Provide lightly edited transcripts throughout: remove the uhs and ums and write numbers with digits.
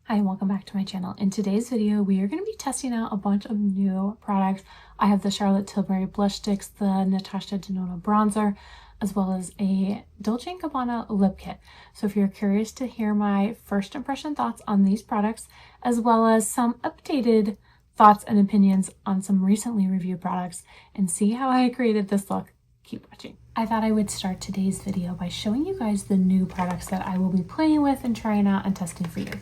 Hi and welcome back to my channel. In today's video, we are going to be testing out a bunch of new products. I have the Charlotte Tilbury blush sticks, the Natasha Denona bronzer, as well as a Dolce Gabbana lip kit. So if you're curious to hear my first impression thoughts on these products, as well as some updated thoughts and opinions on some recently reviewed products, and see how I created this look, keep watching. I thought I would start today's video by showing you guys the new products that I will be playing with and trying out and testing for you.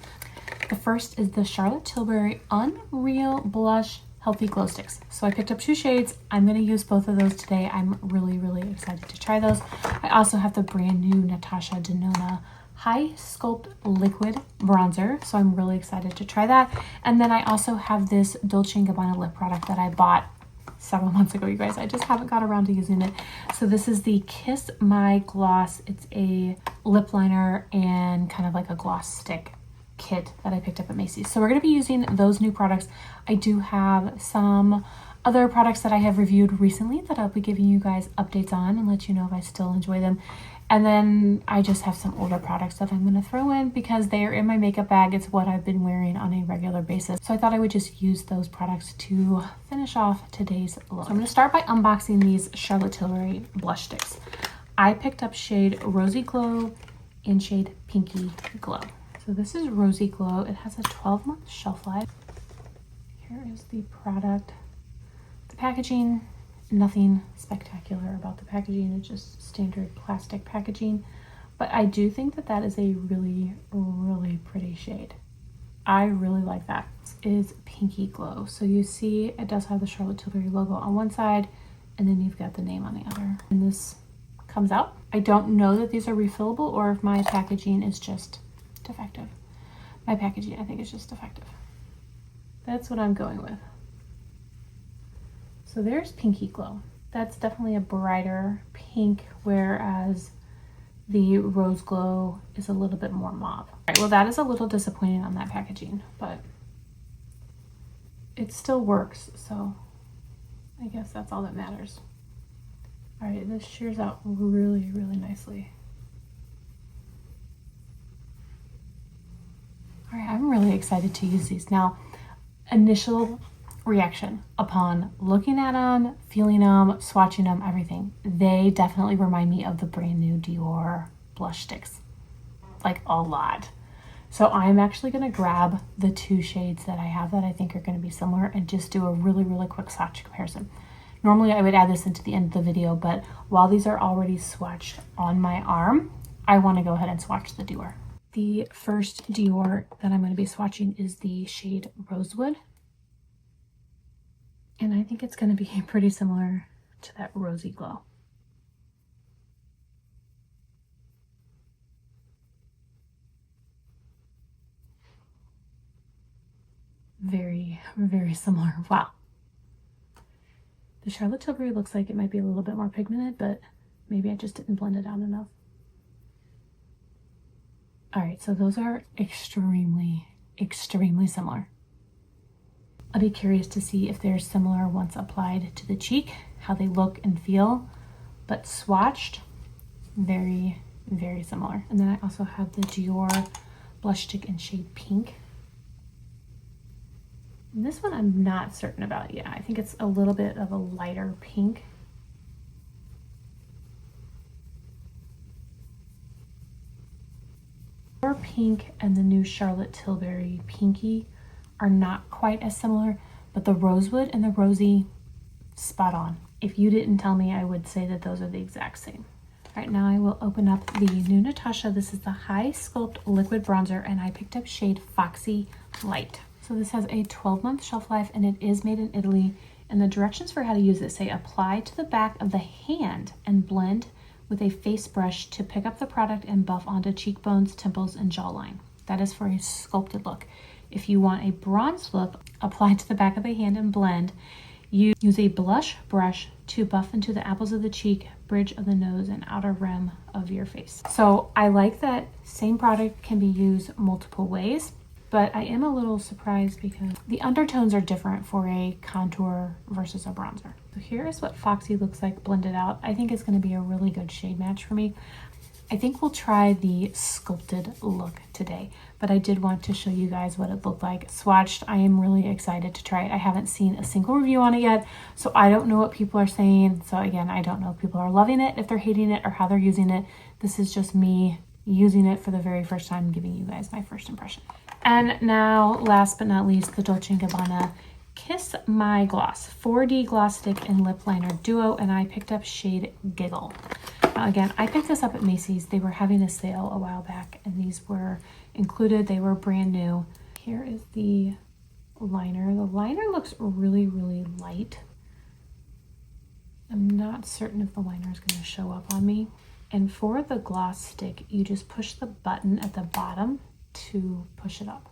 The first is the Charlotte Tilbury Unreal Blush Healthy Glow Sticks. So I picked up two shades. I'm going to use both of those today. I'm really excited to try those. I also have the brand new Natasha Denona Hy-Sculpt Liquid Bronzer. So I'm really excited to try that. And then I also have this Dolce Gabbana lip product that I bought several months ago, you guys. I just haven't got around to using it. So this is the Kiss My Gloss. It's a lip liner and kind of like a gloss stick kit that I picked up at Macy's. So we're going to be using those new products. I do have some other products that I have reviewed recently that I'll be giving you guys updates on and let you know if I still enjoy them. And then I just have some older products that I'm going to throw in because they are in my makeup bag. It's what I've been wearing on a regular basis. So I thought I would just use those products to finish off today's look. So I'm going to start by unboxing these Charlotte Tilbury blush sticks. I picked up shade Rosy Glow and shade Pinky Glow. So this is Rosy Glow. It has a 12-month shelf life. Here is the product. The packaging, nothing spectacular about the packaging. It's just standard plastic packaging. But I do think that that is a really pretty shade. I really like that. This is Pinky Glow. So you see it does have the Charlotte Tilbury logo on one side, and then you've got the name on the other. And this comes out. I don't know that these are refillable or if my packaging is just defective. My packaging, I think, is just defective. That's what I'm going with. So there's Pinky Glow. That's definitely a brighter pink, whereas the Rose Glow is a little bit more mauve. All right, well, that is a little disappointing on that packaging, but it still works, so I guess that's all that matters. All right, this shears out really nicely. All right, I'm really excited to use these. Now, initial reaction upon looking at them, feeling them, swatching them, everything, they definitely remind me of the brand new Dior blush sticks, like a lot. So I'm actually going to grab the two shades that I have that I think are going to be similar and just do a really quick swatch comparison. Normally I would add this into the end of the video, but while these are already swatched on my arm, I want to go ahead and swatch the Dior. The first Dior that I'm going to be swatching is the shade Rosewood. And I think it's going to be pretty similar to that Rosy Glow. Very similar. Wow. The Charlotte Tilbury looks like it might be a little bit more pigmented, but maybe I just didn't blend it out enough. All right, so those are extremely similar. I'll be curious to see if they're similar once applied to the cheek, how they look and feel, but swatched, very similar. And then I also have the Dior blush stick in shade Pink. And this one I'm not certain about yet. I think it's a little bit of a lighter pink. Pink and the new Charlotte Tilbury Pinky are not quite as similar, but the Rosewood and the Rosy, spot on. If you didn't tell me, I would say that those are the exact same. All right, now I will open up the new Natasha. This is the Hy-Sculpt Liquid Bronzer, and I picked up shade Foxy Light. So this has a 12-month shelf life, and it is made in Italy. And the directions for how to use it say apply to the back of the hand and blend with a face brush to pick up the product and buff onto cheekbones, temples, and jawline. That is for a sculpted look. If you want a bronzed look, apply to the back of the hand and blend. You use a blush brush to buff into the apples of the cheek, bridge of the nose, and outer rim of your face. So I like that same product can be used multiple ways, but I am a little surprised because the undertones are different for a contour versus a bronzer. So here is what Foxy looks like blended out. I think it's going to be a really good shade match for me. I think we'll try the sculpted look today, but I did want to show you guys what it looked like swatched. I am really excited to try it. I haven't seen a single review on it yet, so I don't know what people are saying. So again, I don't know if people are loving it, if they're hating it, or how they're using it. This is just me using it for the very first time, giving you guys my first impression. And now, last but not least, the Dolce Gabbana Kiss My Gloss 4D Gloss Stick and Lip Liner Duo, and I picked up shade Giggle. Now again, I picked this up at Macy's. They were having a sale a while back, and these were included. They were brand new. Here is the liner. The liner looks really, really light. I'm not certain if the liner is going to show up on me. And for the gloss stick, you just push the button at the bottom to push it up,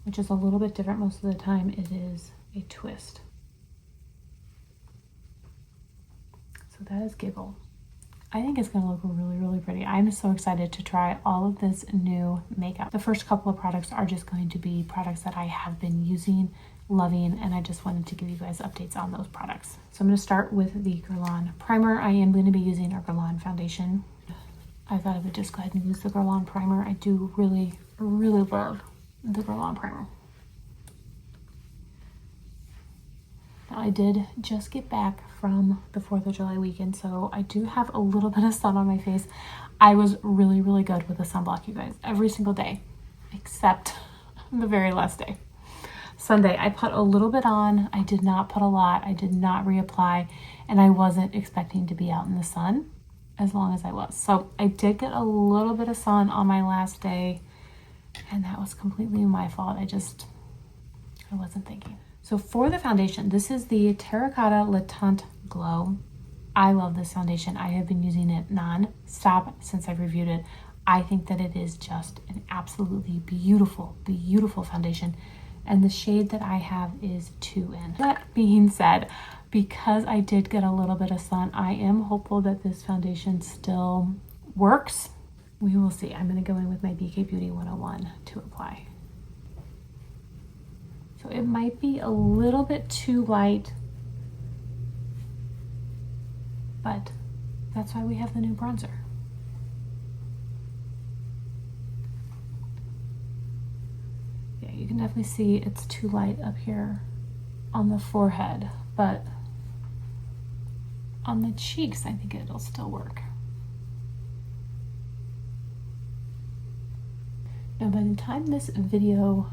which is a little bit different. Most of the time it is a twist. So that is Giggle. I think it's going to look really, really pretty. I'm so excited to try all of this new makeup. The first couple of products are just going to be products that I have been using, loving, and I just wanted to give you guys updates on those products. So I'm going to start with the Guerlain primer. I am going to be using our Guerlain foundation. I thought I would just go ahead and use the Guerlain primer. I do really, really love the Guerlain primer. Now, I did just get back from the 4th of July weekend, so I do have a little bit of sun on my face. I was really, really good with the sunblock, you guys, every single day, except the very last day. Sunday, I put a little bit on. I did not put a lot. I did not reapply, and I wasn't expecting to be out in the sun as long as I was. So I did get a little bit of sun on my last day, and that was completely my fault. I wasn't thinking. So for the foundation, this is the Terracotta Le Teint Glow. I love this foundation. I have been using it non-stop since I've reviewed it. I think that it is just an absolutely beautiful, beautiful foundation. And the shade that I have is 2N. That being said, because I did get a little bit of sun, I am hopeful that this foundation still works. We will see. I'm going to go in with my BK Beauty 101 to apply. So it might be a little bit too light, but that's why we have the new bronzer. Yeah, you can definitely see it's too light up here on the forehead, but on the cheeks, I think it'll still work. Now, by the time this video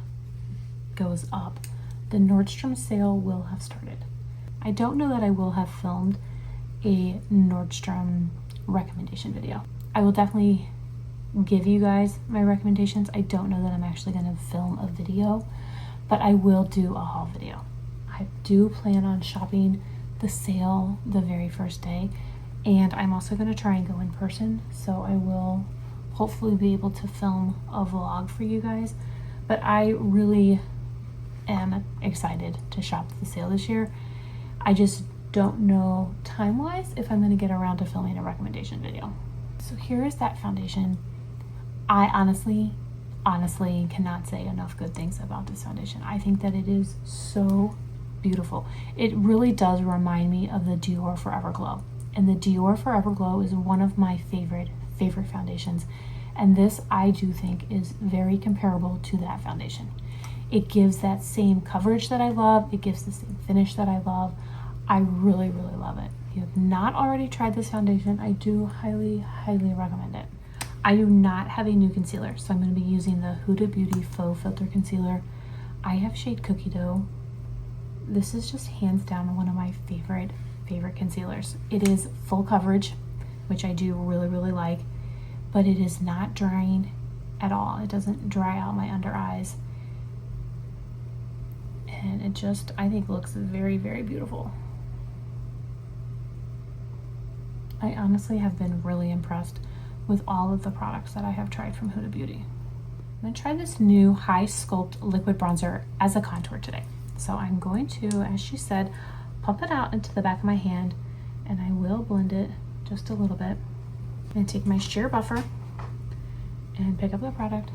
goes up, the Nordstrom sale will have started. I don't know that I will have filmed a Nordstrom recommendation video. I will definitely give you guys my recommendations. I don't know that I'm actually going to film a video, but I will do a haul video. I do plan on shopping the sale the very first day, and I'm also going to try and go in person, so I will hopefully be able to film a vlog for you guys. But I really am excited to shop the sale this year. I just don't know time-wise if I'm going to get around to filming a recommendation video. So here is that foundation. I honestly cannot say enough good things about this foundation. I think that it is so beautiful. It really does remind me of the Dior Forever Glow. And the Dior Forever Glow is one of my favorite foundations. And this, I do think, is very comparable to that foundation. It gives that same coverage that I love. It gives the same finish that I love. I really, really love it. If you have not already tried this foundation, I do highly, highly recommend it. I do not have a new concealer, so I'm going to be using the Huda Beauty Faux Filter Concealer. I have shade Cookie Dough. This is just hands down one of my favorite concealers. It is full coverage, which I do really, really like, but it is not drying at all. It doesn't dry out my under eyes. And it just, I think, looks very, very beautiful. I honestly have been really impressed with all of the products that I have tried from Huda Beauty. I'm going to try this new Hy-Sculpt liquid bronzer as a contour today. So I'm going to, as she said, pump it out into the back of my hand, and I will blend it just a little bit. I'm going to take my sheer buffer and pick up the product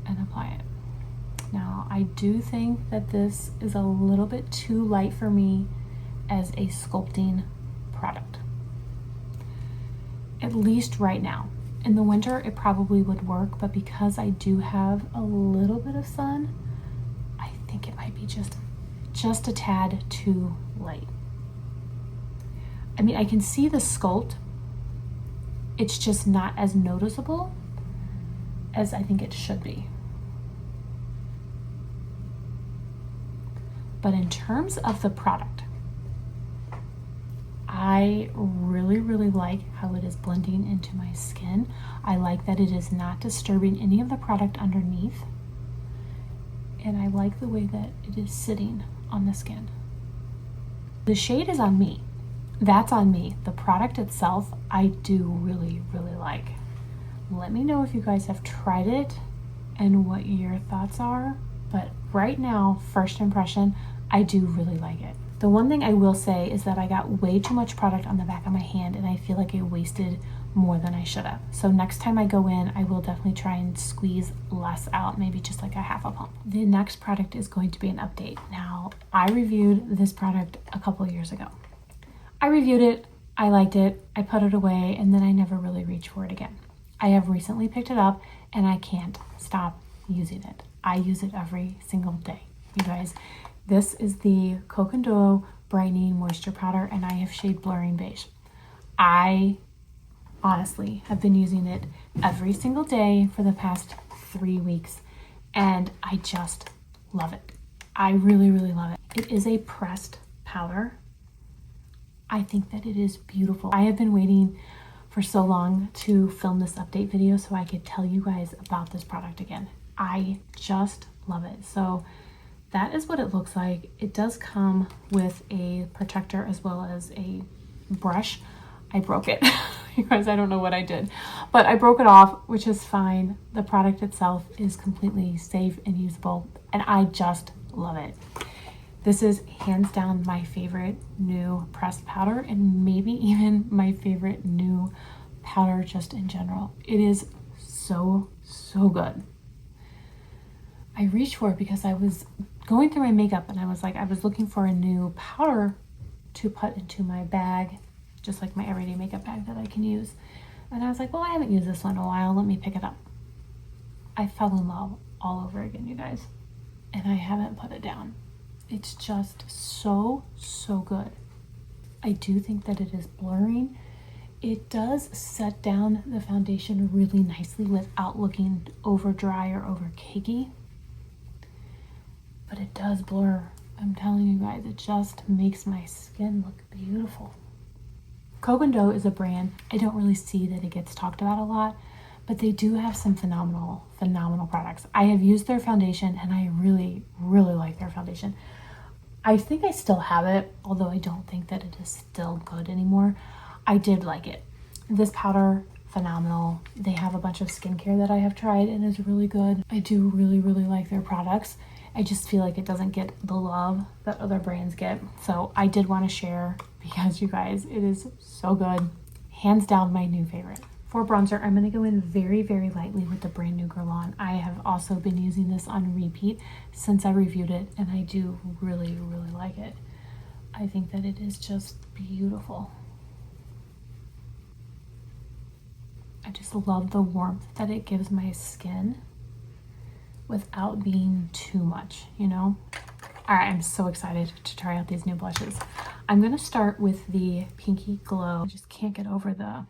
and apply it. Now, I do think that this is a little bit too light for me as a sculpting product. at least right now. In the winter, it probably would work, but because I do have a little bit of sun, I think it might be just a tad too light. I mean, I can see the sculpt. It's just not as noticeable as I think it should be. But in terms of the product, I really, really like how it is blending into my skin. I like that it is not disturbing any of the product underneath. And I like the way that it is sitting on the skin. The shade is on me. That's on me. The product itself, I do really, really like. Let me know if you guys have tried it and what your thoughts are. But right now, first impression, I do really like it. The one thing I will say is that I got way too much product on the back of my hand and I feel like I wasted more than I should have. So next time I go in, I will definitely try and squeeze less out, maybe just like a half a pump. The next product is going to be an update. Now, I reviewed this product a couple years ago. I reviewed it, I liked it, I put it away, and then I never really reached for it again. I have recently picked it up and I can't stop using it. I use it every single day. You guys, this is the Coco Duo Brightening Moisture Powder and I have shade Blurring Beige. I honestly have been using it every single day for the past 3 weeks and I just love it. I really, really love it. It is a pressed powder. I think that it is beautiful. I have been waiting for so long to film this update video so I could tell you guys about this product again. I just love it. So that is what it looks like. It does come with a protector as well as a brush. I broke it. You guys, I don't know what I did, but I broke it off, which is fine. The product itself is completely safe and usable, and I just love it. This is hands down my favorite new pressed powder and maybe even my favorite new powder just in general. It is so, so good. I reached for it because I was going through my makeup and I was looking for a new powder to put into my bag, just like my everyday makeup bag that I can use. And I was like, well, I haven't used this one in a while. Let me pick it up. I fell in love all over again, you guys. And I haven't put it down. It's just so, so good. I do think that it is blurring. It does set down the foundation really nicely without looking over dry or over cakey. But it does blur. I'm telling you guys, it just makes my skin look beautiful. Coco Duo is a brand I don't really see that it gets talked about a lot, but they do have some phenomenal products. I have used their foundation and I really, really like their foundation. I think I still have it, although I don't think that it is still good anymore. I did like it. This powder, phenomenal. They have a bunch of skincare that I have tried and is really good. I do really, really like their products. I just feel like it doesn't get the love that other brands get. So I did want to share because you guys, it is so good. Hands down my new favorite. For bronzer, I'm going to go in very, very lightly with the brand new Guerlain. I have also been using this on repeat since I reviewed it, and I do really, really like it. I think that it is just beautiful. I just love the warmth that it gives my skin without being too much, you know? All right, I'm so excited to try out these new blushes. I'm going to start with the Pinky Glow. I just can't get over the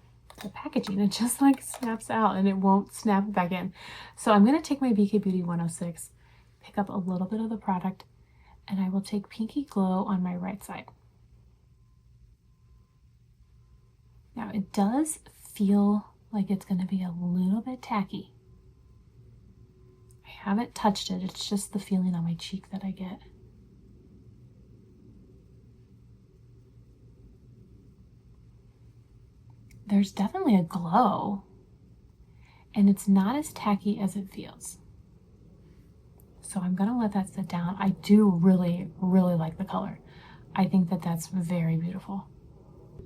packaging. It just like snaps out and it won't snap back in. So I'm going to take my BK Beauty 106, pick up a little bit of the product, and I will take Pinky Glow on my right side. Now it does feel like it's going to be a little bit tacky. I haven't touched it. It's just the feeling on my cheek that I get. There's definitely a glow, and it's not as tacky as it feels. So I'm gonna let that sit down. I do really, really like the color. I think that that's very beautiful.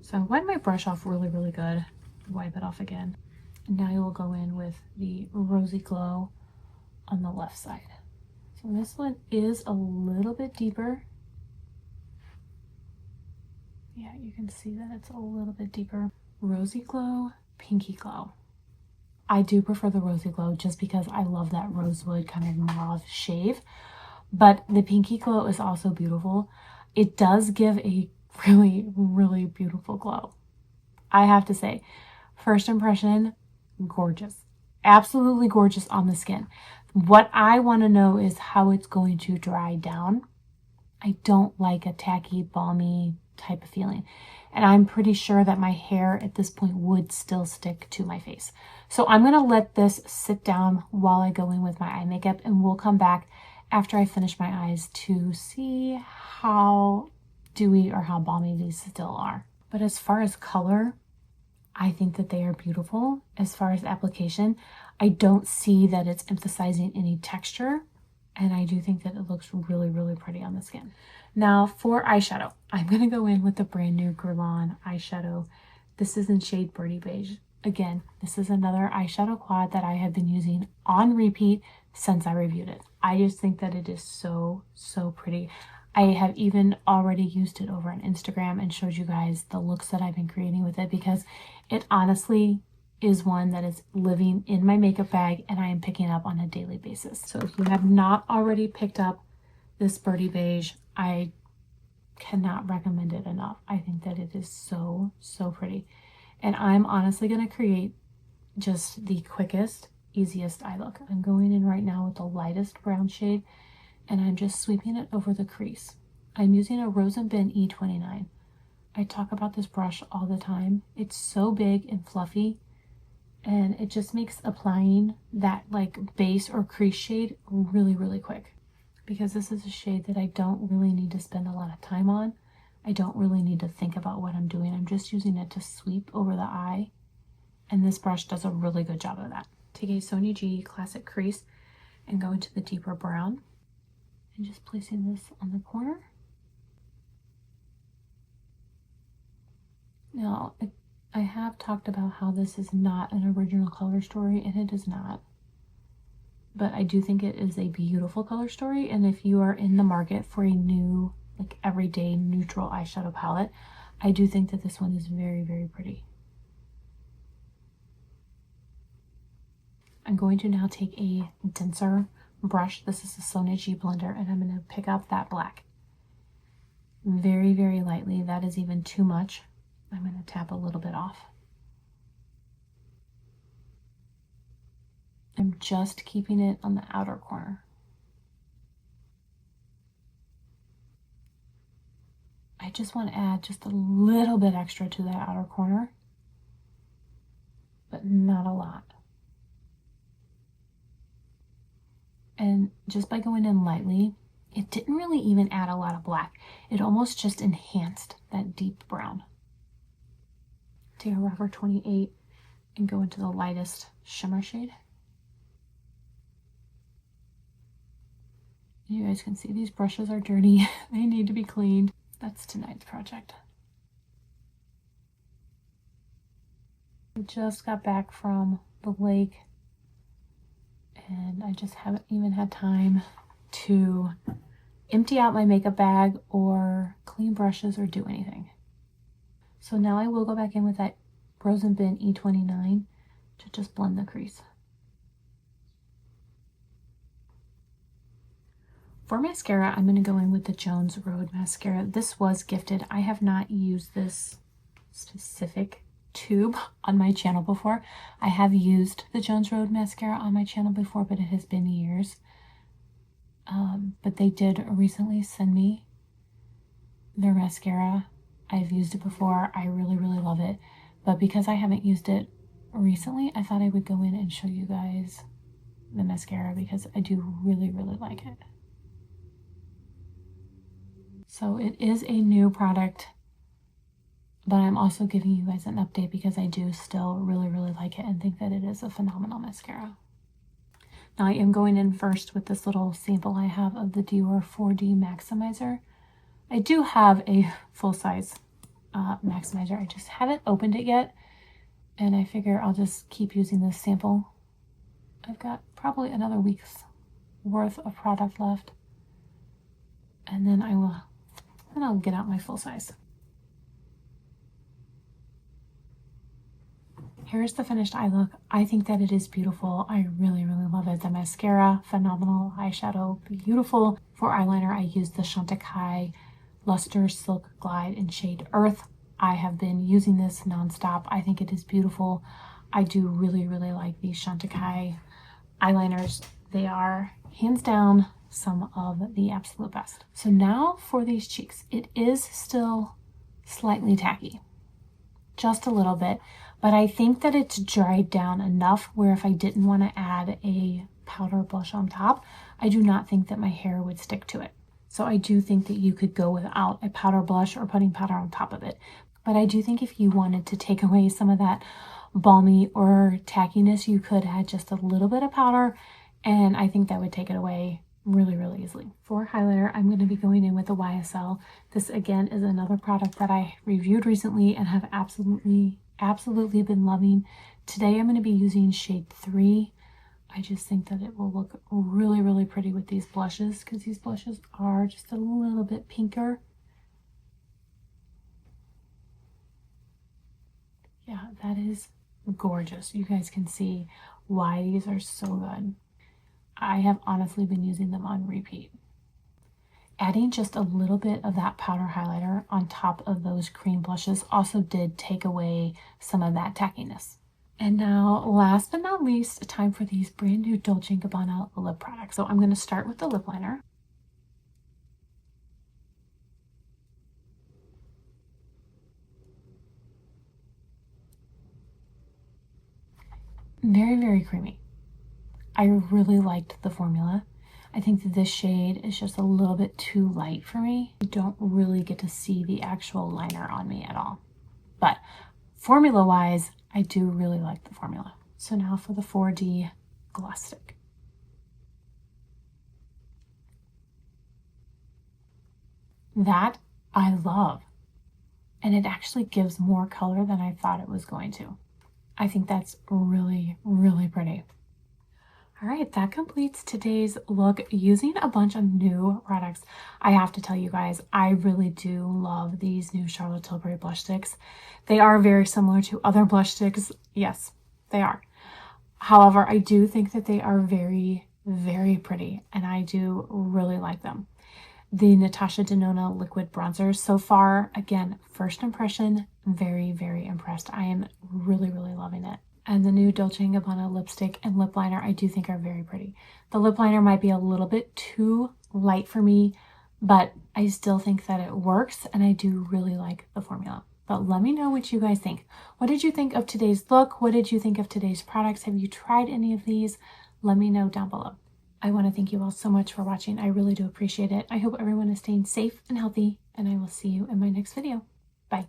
So I wet my brush off really, really good. Wipe it off again. And now I will go in with the Rosy Glow on the left side. So this one is a little bit deeper. Yeah, you can see that it's a little bit deeper. Rosy Glow pinky glow. I do prefer the rosy glow just because I love that rosewood kind of mauve shade, but the pinky glow is also beautiful. It does give a really, really beautiful glow. I have to say, first impression, gorgeous. Absolutely gorgeous on the skin. What I want to know is how it's going to dry down. I don't like a tacky, balmy type of feeling. And I'm pretty sure that my hair at this point would still stick to my face. So I'm going to let this sit down while I go in with my eye makeup, and we'll come back after I finish my eyes to see how dewy or how balmy these still are. But as far as color, I think that they are beautiful. As far as application, I don't see that it's emphasizing any texture, and I do think that it looks really, really pretty on the skin. Now for eyeshadow, I'm going to go in with the brand new grwm eyeshadow. This is in shade Birdie Beige. Again, this is another eyeshadow quad that I have been using on repeat since I reviewed it. I just think that it is so, so pretty. I have even already used it over on Instagram and showed you guys the looks that I've been creating with it, because it honestly is one that is living in my makeup bag and I am picking up on a daily basis. So if you have not already picked up this Birdie Beige, I cannot recommend it enough. I think that it is so, so pretty. And I'm honestly going to create just the quickest, easiest eye look. I'm going in right now with the lightest brown shade, and I'm just sweeping it over the crease. I'm using a Rose & Bin E29. I talk about this brush all the time. It's so big and fluffy, and it just makes applying that like base or crease shade really, really quick, because this is a shade that I don't really need to spend a lot of time on. I don't really need to think about what I'm doing. I'm just using it to sweep over the eye, and this brush does a really good job of that. Take a Sonia G Classic Crease and go into the deeper brown, and just placing this on the corner. Now, I have talked about how this is not an original color story, and it is not. But I do think it is a beautiful color story, and if you are in the market for a new, like everyday neutral eyeshadow palette, I do think that this one is very, very pretty. I'm going to now take a denser brush. This is a Sonia G blender, and I'm going to pick up that black very, very lightly. That is even too much. I'm going to tap a little bit off. I'm just keeping it on the outer corner. I just want to add just a little bit extra to that outer corner, but not a lot. And just by going in lightly, it didn't really even add a lot of black. It almost just enhanced that deep brown. Take a rougher 28 and go into the lightest shimmer shade. You guys can see these brushes are dirty. They need to be cleaned. That's tonight's project. I just got back from the lake, and I just haven't even had time to empty out my makeup bag or clean brushes or do anything. So now I will go back in with that Rose & Bin E29 to just blend the crease. For mascara, I'm going to go in with the Jones Road mascara. This was gifted. I have not used this specific tube on my channel before. I have used the Jones Road mascara on my channel before, but it has been years. But they did recently send me their mascara. I've used it before. I really, really love it. But because I haven't used it recently, I thought I would go in and show you guys the mascara because I do really, really like it. So it is a new product, but I'm also giving you guys an update because I do still really, really like it and think that it is a phenomenal mascara. Now I am going in first with this little sample I have of the Dior 4D Maximizer. I do have a full-size maximizer. I just haven't opened it yet, and I figure I'll just keep using this sample. I've got probably another week's worth of product left, and then I'll get out my full size. Here's the finished eye look. I think that it is beautiful. I really, really love it. The mascara, phenomenal. Eyeshadow, beautiful. For eyeliner, I used the Chantecaille Luster Silk Glide in shade Earth. I have been using this nonstop. I think it is beautiful. I do really, really like these Chantecaille eyeliners. They are hands down some of the absolute best. So now for these cheeks. It is still slightly tacky, just a little bit, but I think that it's dried down enough where if I didn't want to add a powder blush on top, I do not think that my hair would stick to it. So I do think that you could go without a powder blush or putting powder on top of it. But I do think if you wanted to take away some of that balmy or tackiness, you could add just a little bit of powder, and I think that would take it away really, really easily. For highlighter, I'm going to be going in with the YSL. This again is another product that I reviewed recently and have absolutely been loving. Today I'm going to be using shade 3. I just think that it will look really, really pretty with these blushes, because these blushes are just a little bit pinker. Yeah, that is gorgeous. You guys can see why these are so good. I have honestly been using them on repeat. Adding just a little bit of that powder highlighter on top of those cream blushes also did take away some of that tackiness. And now, last but not least, time for these brand new Dolce Gabbana lip products. So I'm going to start with the lip liner. Very, very creamy. I really liked the formula. I think that this shade is just a little bit too light for me. You don't really get to see the actual liner on me at all. But formula-wise, I do really like the formula. So now for the 4D gloss stick. That I love. And it actually gives more color than I thought it was going to. I think that's really, really pretty. All right, that completes today's look using a bunch of new products. I have to tell you guys, I really do love these new Charlotte Tilbury blush sticks. They are very similar to other blush sticks. Yes, they are. However, I do think that they are very, very pretty, and I do really like them. The Natasha Denona liquid bronzer, so far, again, first impression, very, very impressed. I am really, really loving it. And the new Dolce & Gabbana lipstick and lip liner I do think are very pretty. The lip liner might be a little bit too light for me, but I still think that it works, and I do really like the formula. But let me know what you guys think. What did you think of today's look? What did you think of today's products? Have you tried any of these? Let me know down below. I want to thank you all so much for watching. I really do appreciate it. I hope everyone is staying safe and healthy, and I will see you in my next video. Bye.